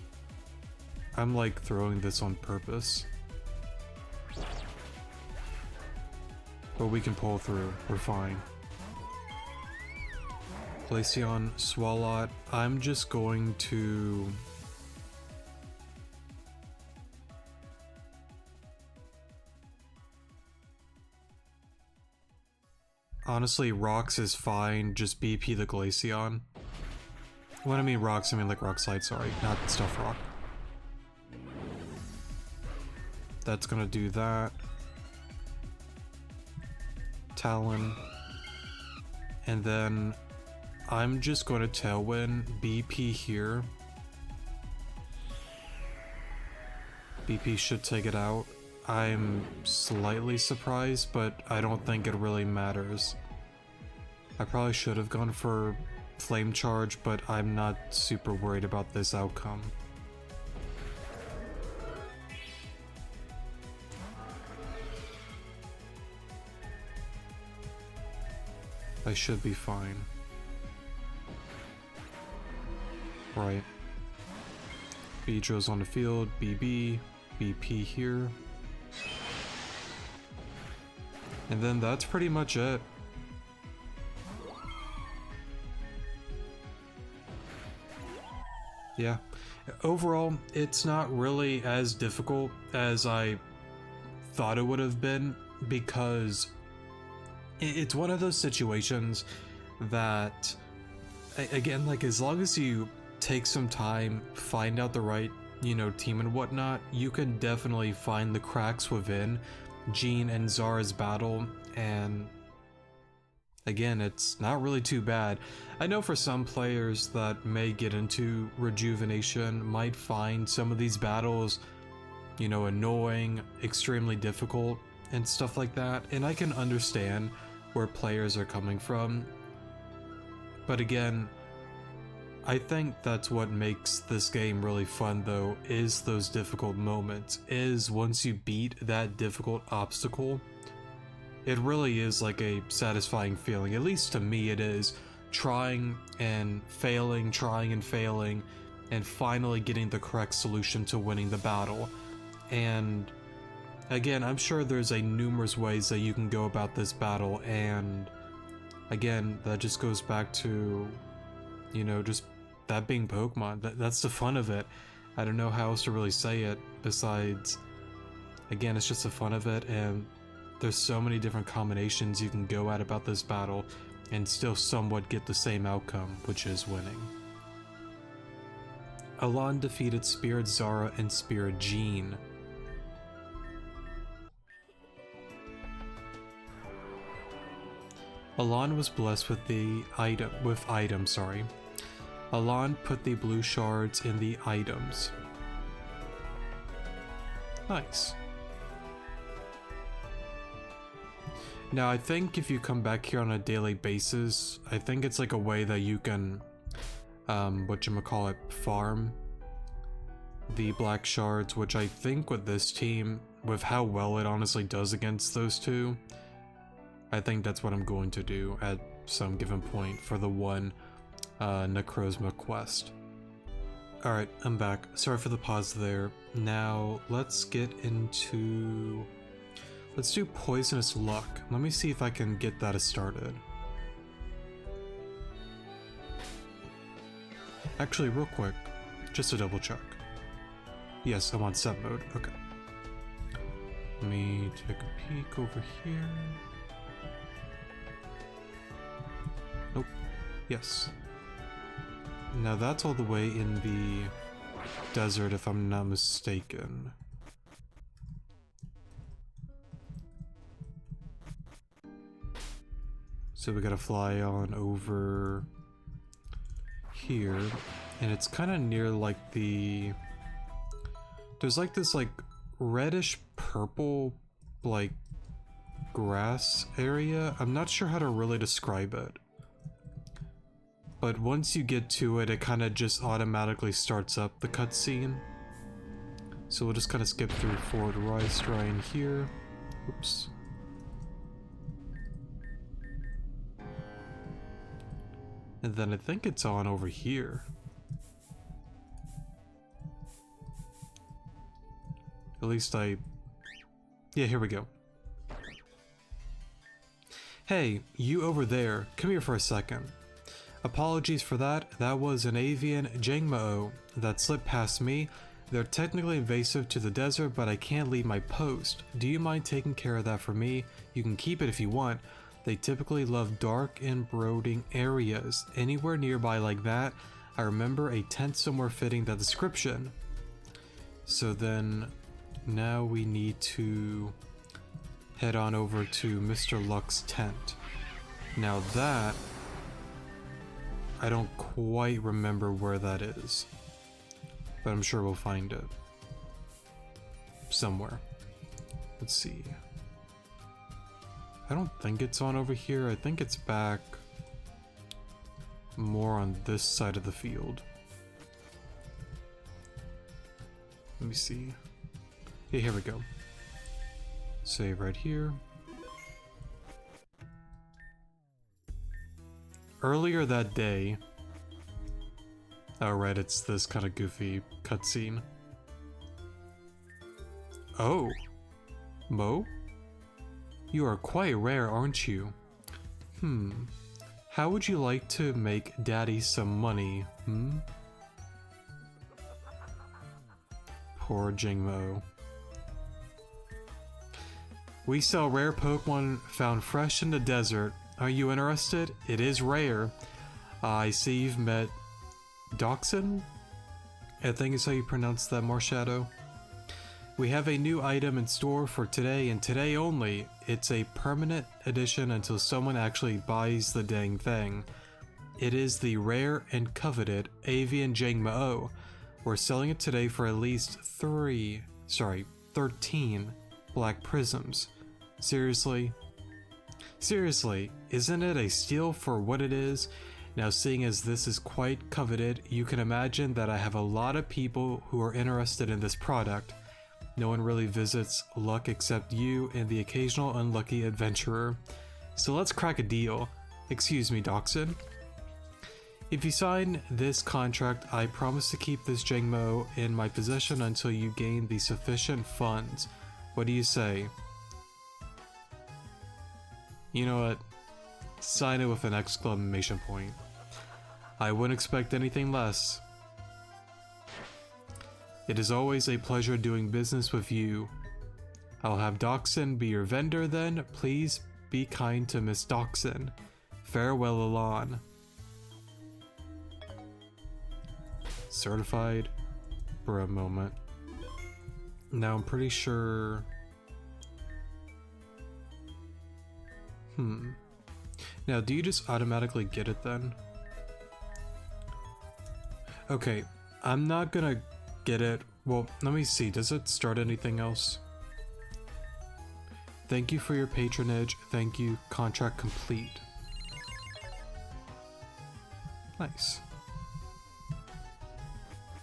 I'm like throwing this on purpose. But we can pull through. We're fine. Glaceon, Swalot. I'm just going to... Honestly, Rocks is fine. Just BP the Glaceon. When I mean Rocks, I mean like Rock Slide, sorry. Not Stuff Rock. That's gonna do that. Talon. And then I'm just going to Tailwind BP here. BP should take it out. I'm slightly surprised, but I don't think it really matters. I probably should have gone for Flame Charge, but I'm not super worried about this outcome. I should be fine. Right. Beedrill's on the field, BB, BP here. And then that's pretty much it. Yeah. Overall, it's not really as difficult as I thought it would have been, because it's one of those situations that, again, like, as long as you take some time, find out the right, team and whatnot, you can definitely find the cracks within Jean and Xara's battle, and again, it's not really too bad. I know for some players that may get into Rejuvenation might find some of these battles, annoying, extremely difficult, and stuff like that, and I can understand where players are coming from. But again, I think that's what makes this game really fun though, is those difficult moments, is once you beat that difficult obstacle, it really is like a satisfying feeling. At least to me it is. Trying and failing, and finally getting the correct solution to winning the battle. And again, I'm sure there's numerous ways that you can go about this battle, and again, that just goes back to, just that being Pokemon. That's the fun of it. I don't know how else to really say it besides, again, it's just the fun of it, and there's so many different combinations you can go at about this battle and still somewhat get the same outcome, which is winning. Alon defeated Spirit Xara and Spirit Jean. Alon was blessed with items. Alon put the blue shards in the items. Nice. Now I think if you come back here on a daily basis, I think it's like a way that you can, farm the black shards, which I think with this team, with how well it honestly does against those two, I think that's what I'm going to do at some given point for the one Necrozma quest. Alright, I'm back. Sorry for the pause there. Now, let's get into... Let's do Poisonous Luck. Let me see if I can get that started. Actually, real quick, just to double check. Yes, I'm on set mode. Okay. Let me take a peek over here. Nope. Yes. Now that's all the way in the desert, if I'm not mistaken. So we gotta fly on over here, and it's kind of near like there's like this like reddish purple like grass area. I'm not sure how to really describe it, but once you get to it, it kind of just automatically starts up the cutscene. So we'll just kind of skip through Forward Rise Shrine here. Oops. And then I think it's on over here. At least yeah, here we go. Hey, you over there, come here for a second. Apologies for that, that was an avian Jangmo that slipped past me. They're technically invasive to the desert, but I can't leave my post. Do you mind taking care of that for me? You can keep it if you want. They typically love dark and brooding areas. Anywhere nearby like that, I remember a tent somewhere fitting that description. So then, now we need to head on over to Mr. Luck's tent. Now that, I don't quite remember where that is, but I'm sure we'll find it somewhere. Let's see. I don't think it's on over here. I think it's back more on this side of the field. Let me see. Yeah, here we go. Save right here. Earlier that day... Oh right, it's this kind of goofy cutscene. Oh! Mo? You are quite rare, aren't you? How would you like to make Daddy some money, Poor Jingmo. We sell rare Pokemon found fresh in the desert. Are you interested? It is rare. I see you've met Dachshund? I think is how you pronounce that, Marshadow. We have a new item in store for today and today only. It's a permanent edition until someone actually buys the dang thing. It is the rare and coveted Avian Jangmo. We're selling it today for at least 13 black prisms. Seriously? Seriously, isn't it a steal for what it is? Now, seeing as this is quite coveted, you can imagine that I have a lot of people who are interested in this product. No one really visits Luck except you and the occasional unlucky adventurer. So let's crack a deal. Excuse me, Dachshund. If you sign this contract, I promise to keep this Jangmo in my possession until you gain the sufficient funds. What do you say? You know what? Sign it with an exclamation point. I wouldn't expect anything less. It is always a pleasure doing business with you. I'll have Dachshund be your vendor then. Please be kind to Miss Dachshund. Farewell, Alon. Certified for a moment. Now I'm pretty sure... Now, do you just automatically get it then? Okay, I'm not gonna get it. Well, let me see. Does it start anything else? Thank you for your patronage. Thank you. Contract complete. Nice.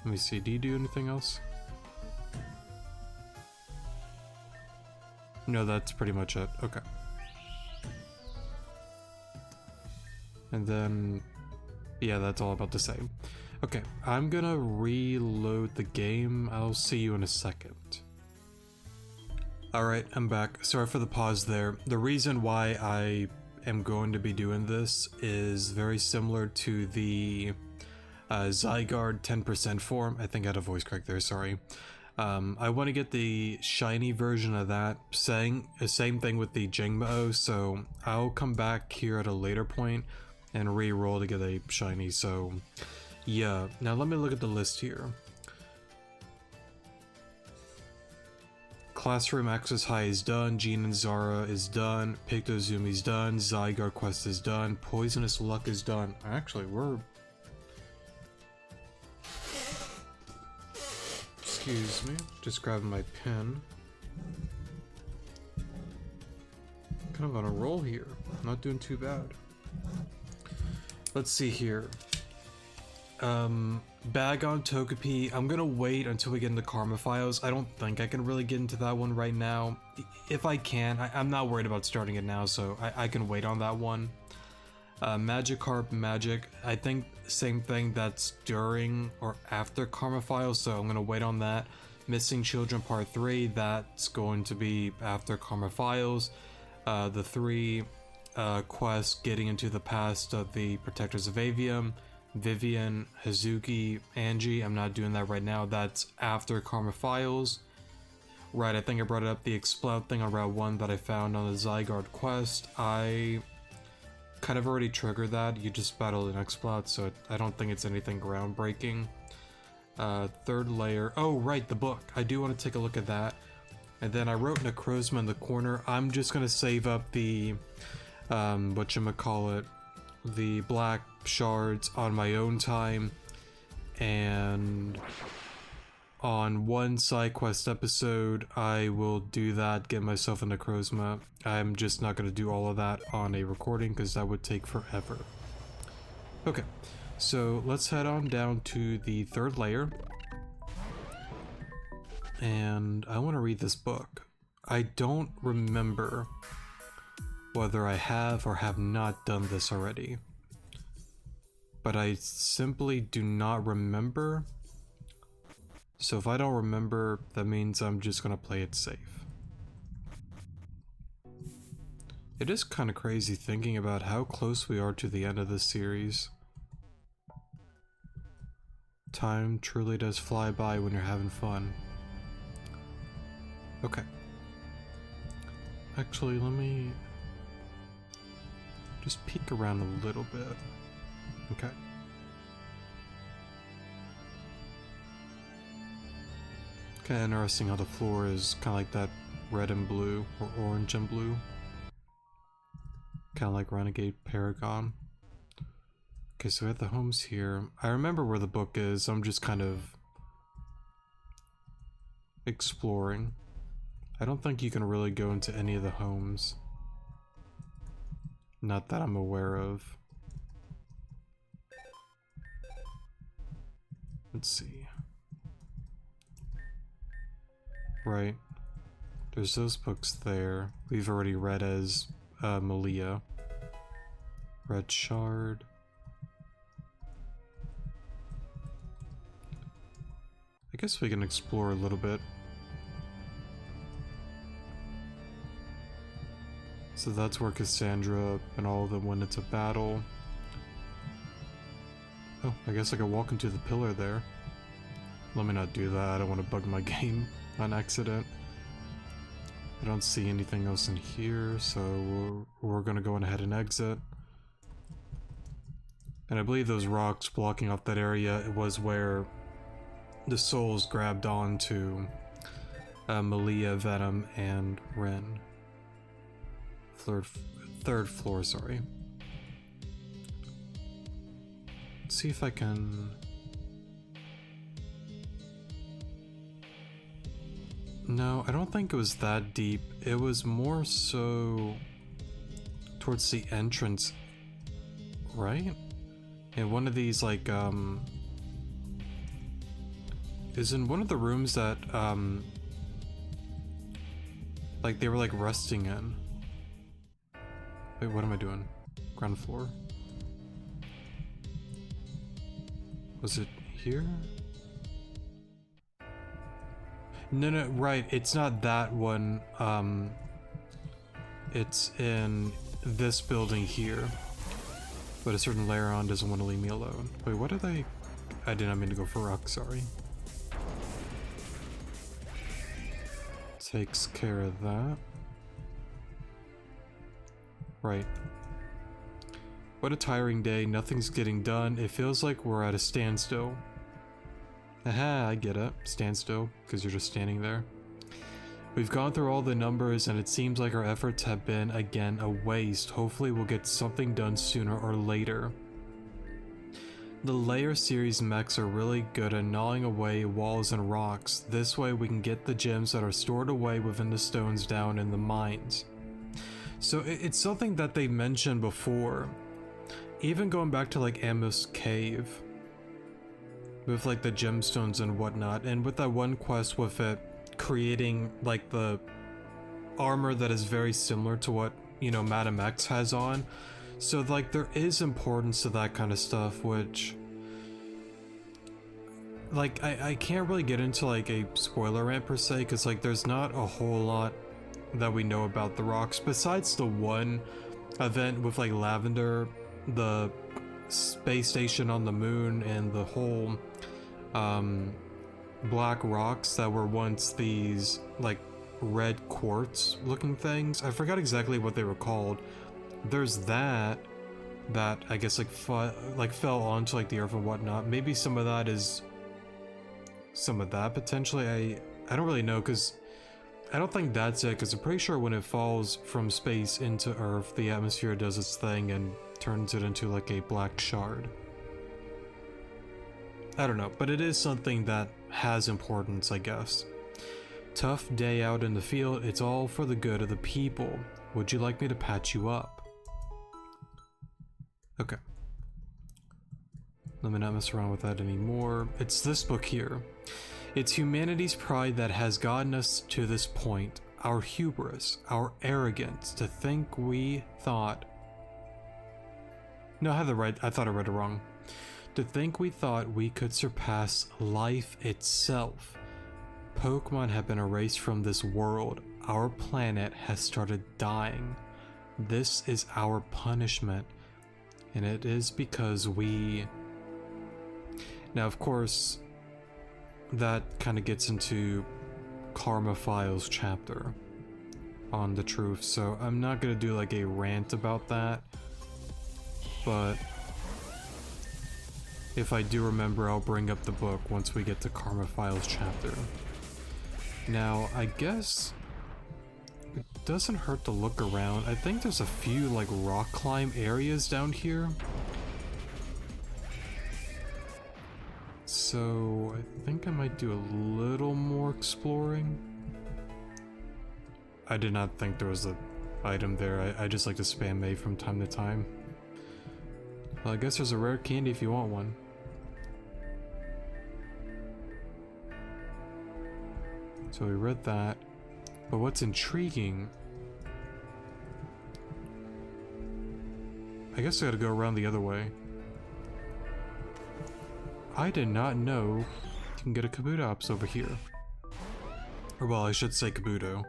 Let me see. Do you do anything else? No, that's pretty much it. Okay. And then, yeah, that's all about to say. Okay, I'm gonna reload the game. I'll see you in a second. Alright, I'm back. Sorry for the pause there. The reason why I am going to be doing this is very similar to the Zygarde 10% form. I think I had a voice crack there, sorry. I want to get the shiny version of that, saying the same thing with the Jangmo, so I'll come back here at a later point and re-roll to get a shiny, so yeah. Now let me look at the list here. Classroom Access High is done, Jean and Xara is done, Pictozumi's done, Zygarde Quest is done, Poisonous Luck is done. Actually, we're... Excuse me, just grabbing my pen. Kind of on a roll here, not doing too bad. Let's see here. Bagon, Togepi, I'm gonna wait until we get into Karma Files. I don't think I can really get into that one right now. If I can, I'm not worried about starting it now, so I can wait on that one. Magikarp, Magic, I think same thing, that's during or after Karma Files, so I'm gonna wait on that. Missing Children Part 3, that's going to be after Karma Files. The 3 quests getting into the past of the Protectors of Avium. Vivian, Hazuki, Angie, I'm not doing that right now, that's after Karma Files. Right, I think I brought up the Explode thing on Route 1 that I found on the Zygarde quest. I kind of already triggered that, you just battled an Explode, so I don't think it's anything groundbreaking. Third layer, oh right, the book, I do want to take a look at that. And then I wrote Necrozma in the corner. I'm just gonna save up the, whatchamacallit, the black shards on my own time, and on one side quest episode I will do that, get myself a Necrozma. I'm just not going to do all of that on a recording because that would take forever. Okay, so let's head on down to the third layer, and I want to read this book. I don't remember whether I have or have not done this already, but I simply do not remember. So if I don't remember, that means I'm just gonna play it safe. It is kind of crazy thinking about how close we are to the end of this series. Time truly does fly by when you're having fun. Okay. Actually, let me just peek around a little bit. Okay. Kind of interesting how the floor is kind of like that red and blue, or orange and blue. Kind of like Renegade Paragon. Okay, so we have the homes here. I remember where the book is, I'm just kind of exploring. I don't think you can really go into any of the homes. Not that I'm aware of. Let's see. Right. There's those books there. We've already read as Malia. Red Shard. I guess we can explore a little bit. So that's where Cassandra and all of them went into battle. Oh, I guess I could walk into the pillar there. Let me not do that, I don't want to bug my game on accident. I don't see anything else in here, so we're gonna go ahead and exit. And I believe those rocks blocking off that area was where the souls grabbed onto Malia, Venom, and Ren. Third floor, sorry. Let's see if I can... No, I don't think it was that deep. It was more so towards the entrance, right? In one of these, like, is in one of the rooms that, like, they were, like, resting in. Wait, what am I doing? Ground floor? Was it here? No, right, it's not that one. It's in this building here. But a certain layer on doesn't want to leave me alone. Wait, what did I did not mean to go for rock, sorry. Takes care of that. Right. What a tiring day, nothing's getting done. It feels like we're at a standstill. Aha, I get it. Standstill, because you're just standing there. We've gone through all the numbers and it seems like our efforts have been, again, a waste. Hopefully we'll get something done sooner or later. The layer series mechs are really good at gnawing away walls and rocks. This way we can get the gems that are stored away within the stones down in the mines. So it's something that they mentioned before. Even going back to like Amos Cave. With like the gemstones and whatnot. And with that one quest with it creating like the armor that is very similar to what, you know, Madam X has on. So like there is importance to that kind of stuff, which like I can't really get into like a spoiler rant per se, because like there's not a whole lot that we know about the rocks besides the one event with like Lavender, the space station on the moon, and the whole black rocks that were once these like red quartz looking things. I forgot exactly what they were called. There's that I guess like fell onto like the earth and whatnot. Maybe some of that is some of that potentially. I don't really know, because I don't think that's it, because I'm pretty sure when it falls from space into earth, the atmosphere does its thing and turns it into like a black shard. I don't know, but it is something that has importance, I guess. Tough day out in the field, it's all for the good of the people. Would you like me to patch you up? Okay. Let me not mess around with that anymore. It's this book here. It's humanity's pride that has gotten us to this point. Our hubris, our arrogance to think we thought... No, I thought I read it wrong. To think we thought we could surpass life itself. Pokemon have been erased from this world. Our planet has started dying. This is our punishment. And it is because we... Now, of course, that kind of gets into Karma Files chapter on the truth, so I'm not going to do like a rant about that, but if I do remember, I'll bring up the book once we get to Karma Files chapter. Now, I guess it doesn't hurt to look around. I think there's a few like rock climb areas down here. So I think I might do a little more exploring. I did not think there was an item there. I just like to spam A from time to time. Well, I guess there's a rare candy if you want one. So we read that. But what's intriguing... I guess I gotta go around the other way. I did not know you can get a Kabutops over here. Or well, I should say Kabuto.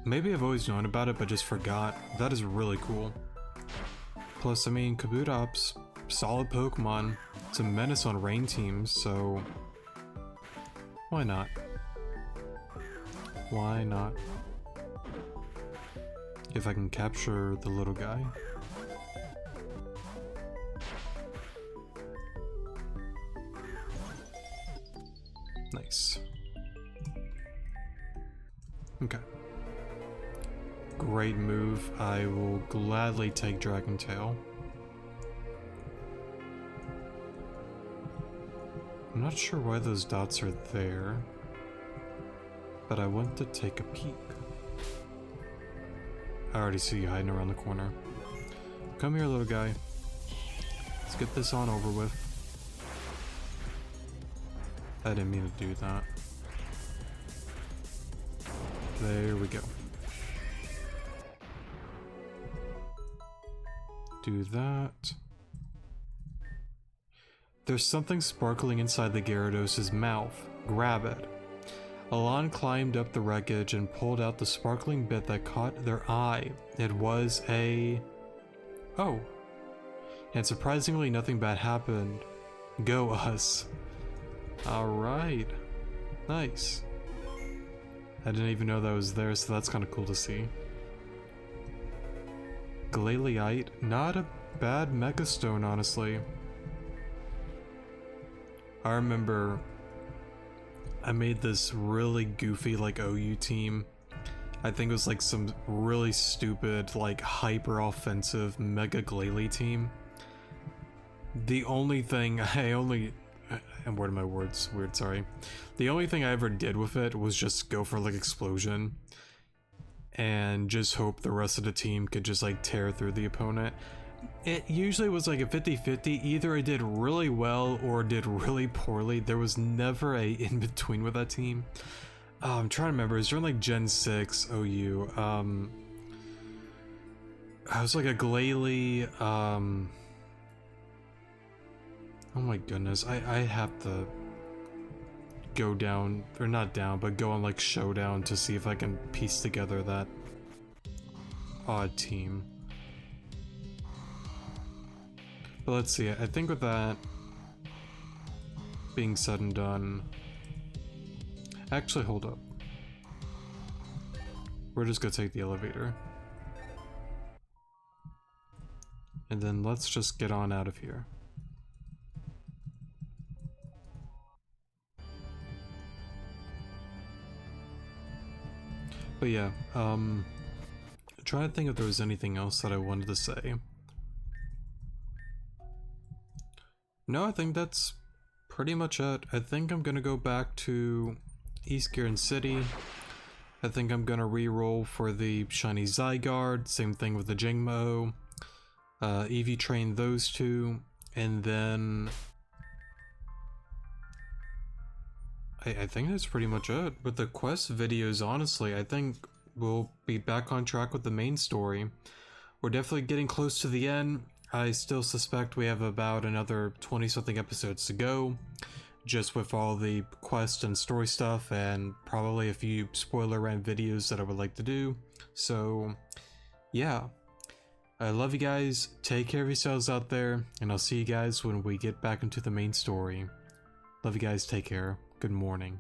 Maybe I've always known about it but just forgot. That is really cool. Plus, I mean, Kabutops, solid Pokemon. It's a menace on rain teams, so... why not? Why not? If I can capture the little guy. Nice. Okay. Great move. I will gladly take Dragon Tail. I'm not sure why those dots are there, but I want to take a peek. I already see you hiding around the corner. Come here, little guy. Let's get this on over with. I didn't mean to do that. There we go. Do that. There's something sparkling inside the Gyarados' mouth. Grab it. Alon climbed up the wreckage and pulled out the sparkling bit that caught their eye. It was a... oh. And surprisingly, nothing bad happened. Go us. Alright. Nice. I didn't even know that was there, so that's kind of cool to see. Glalie-ite, not a bad Megastone, honestly. I remember I made this really goofy like OU team. I think it was like some really stupid like hyper offensive mega Glalie team. The only thing I'm wording my words weird, sorry. The only thing I ever did with it was just go for like explosion and just hope the rest of the team could just like tear through the opponent. It usually was like a 50-50, either I did really well or did really poorly. There was never a in between with that team. I'm trying to remember, is there like Gen 6 OU? I was like a Glalie, oh my goodness, I have to go down, or not down, but go on like Showdown to see if I can piece together that odd team. But let's see, I think with that being said and done, actually hold up. We're just gonna take the elevator. And then let's just get on out of here. But yeah, trying to think if there was anything else that I wanted to say. No, I think that's pretty much it. I think I'm gonna go back to East Garden City. I think I'm gonna re-roll for the Shiny Zygarde, same thing with the Jingmo. EV train those two, and then I think that's pretty much it. With the quest videos, honestly, I think we'll be back on track with the main story. We're definitely getting close to the end. I still suspect we have about another 20-something episodes to go, just with all the quest and story stuff, and probably a few spoiler rant videos that I would like to do. So, yeah. I love you guys, take care of yourselves out there, and I'll see you guys when we get back into the main story. Love you guys, take care, good morning.